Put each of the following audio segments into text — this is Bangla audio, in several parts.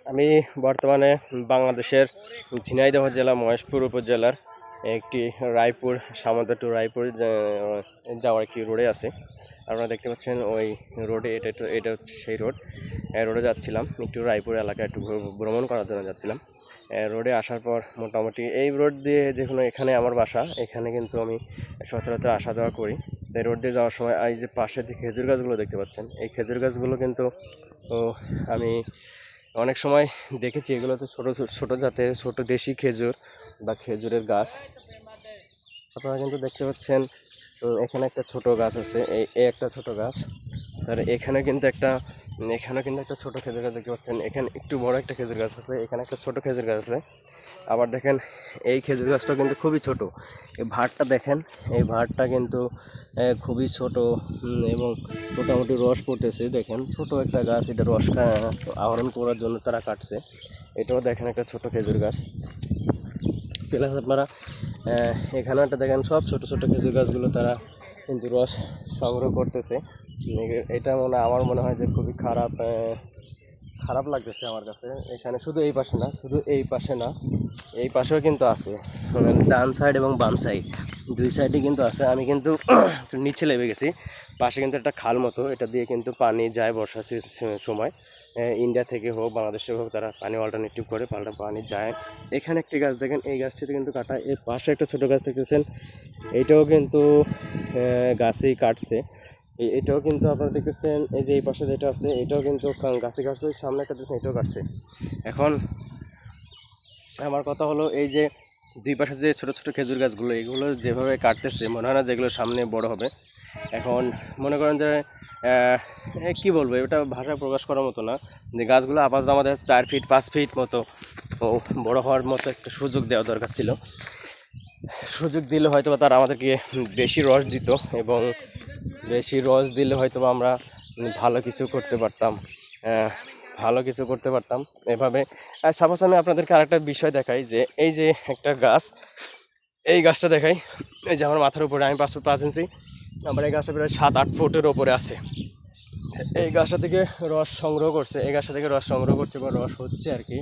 আমি বর্তমানে বাংলাদেশের ঝিনাইদহ জেলা মহেশপুর উপজেলার একটি রায়পুর সামন্ত টু রায়পুর যাওয়ার একটি রোডে আছে। আপনারা দেখতে পাচ্ছেন ওই রোডে এটা হচ্ছে সেই রোডে যাচ্ছিলাম, একটু রায়পুর এলাকায় একটু ভ্রমণ করার জন্য যাচ্ছিলাম। রোডে আসার পর মোটামুটি এই রোড দিয়ে যেখানে এখানে আমার বাসা, এখানে কিন্তু আমি সচরাচর আসা যাওয়া করি। এই রোড দিয়ে যাওয়ার সময় এই যে পাশে যে খেজুর গাছগুলো দেখতে পাচ্ছেন, এই খেজুর গাছগুলো কিন্তু আমি অনেক সময় দেখেছি। এগুলো তো ছোটো ছোটো জাতের ছোটো দেশি খেজুর বা খেজুরের গাছ। আপনারা কিন্তু দেখতে পাচ্ছেন এখানে একটা ছোট গাছ আছে, এই একটা ছোট গাছ। তার এখানেও কিন্তু একটা ছোট খেজুর গাছ দেখতে পাচ্ছেন। এখানে একটু বড় একটা খেজুর গাছ আছে, এখানে একটা ছোট খেজুর গাছ আছে। আবার দেখেন এই খেজুর গাছটা কিন্তু খুবই ছোট। এই ভাড়টা দেখেন, এই ভাড়টা কিন্তু খুবই ছোট এবং মোটামুটি রস পড়তেছে। দেখেন ছোট একটা গাছ, এটা রস আহরণ করার জন্য তারা কাটছে। এটাও দেখেন একটা ছোট খেজুর গাছ। প্লাস আপনারা এখানে একটা দেখেন, সব ছোট ছোট খেজুর গাছগুলো তারা কিন্তু রস সংগ্রহ করতেছে। এটা আমার মনে হয় যে খুবই খারাপ লাগতেছে আমার কাছে। এখানে শুধু এই পাশে না, এই পাশেও কিন্তু আছে, ডান সাইড এবং বাম সাইড দুই সাইডে কিন্তু আছে। আমি কিন্তু নিচে নেমে গেছি, পাশে কিন্তু একটা খাল মতো, এটা দিয়ে কিন্তু পানি যায় বর্ষার সময়। ইন্ডিয়া থেকে হোক বাংলাদেশ থেকে হোক, তারা পানি অল্টারনেটিভ করে পানি যায়। এখানে একটি গাছ দেখেন, এই গাছটিতে কিন্তু কাটা। এর পাশে একটা ছোটো গাছ দেখতেছেন, এইটাও কিন্তু গাছেই কাটছে। এটাও কিন্তু আপনারা দেখতেছেন, এই যে এই পাশে যেটা আছে এটাও কিন্তু গাছে কাটছে, সামনে একটা দিচ্ছেন এটাও কাটছে। এখন আমার কথা হলো, এই যে দুই পাশে যে ছোটো ছোটো খেজুর গাছগুলো, এগুলো যেভাবে কাটতেছে মনে হয় না যেগুলো সামনে বড় হবে। এখন মনে করেন যে কী বলবো, এটা ভাষায় প্রকাশ করার মতো না। যে গাছগুলো আপাতত আমাদের 4 ফিট 5 ফিট মতো বড় হওয়ার মতো একটা সুযোগ দেওয়া দরকার ছিল। সুযোগ দিলে হয়তো বা তারা আমাদেরকে বেশি রস দিত, এবং বেশি রস দিলে হয়তো বা আমরা ভালো কিছু করতে পারতাম এভাবে। আর সাপোজ আমি আপনাদেরকে আরেকটা বিষয় দেখাই, যে এই যে একটা গাছ, এই গাছটা দেখাই, এই যে আমার মাথার উপরে, আমি 5 ফুট 5 ইঞ্চি, আমার এই গাছটা প্রায় 7-8 ফুটের ওপরে আছে। এই গাছটা থেকে রস সংগ্রহ করছে, বা রস হচ্ছে আর কি।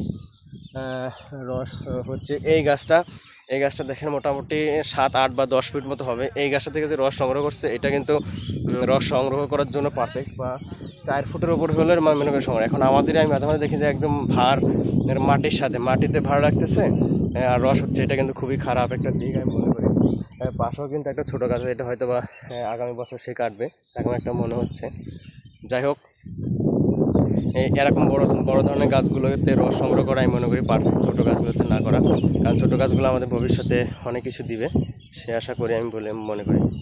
রস হচ্ছে এই গাছটা দেখেন মোটামুটি 7-8 বা 10 ফিট মতো হবে। এই গাছটা থেকে যে রস সংগ্রহ করছে, এটা কিন্তু রস সংগ্রহ করার জন্য পারফেক্ট, বা 4 ফুটের ওপর হলে মনে করেন সংগ্রহ। এখন আমি মাঝে মাঝে দেখি যে একদম মাটিতে ভার রাখতেছে আর রস হচ্ছে। এটা কিন্তু খুবই খারাপ একটা দিক আমি মনে করি। পাশেও কিন্তু একটা ছোটো গাছ, এটা হয়তো বা আগামী বছর সে কাটবে, এরকম একটা মনে হচ্ছে। যাই হোক, এরকম বড় ধরনের গাছগুলোতে রস সংগ্রহ করা আমি মনে করি পারফেক্ট, ছোটো গাছগুলোতে না করা। কারণ ছোটো গাছগুলো আমাদের ভবিষ্যতে অনেক কিছু দিবে, সে আশা করি আমি মনে করি।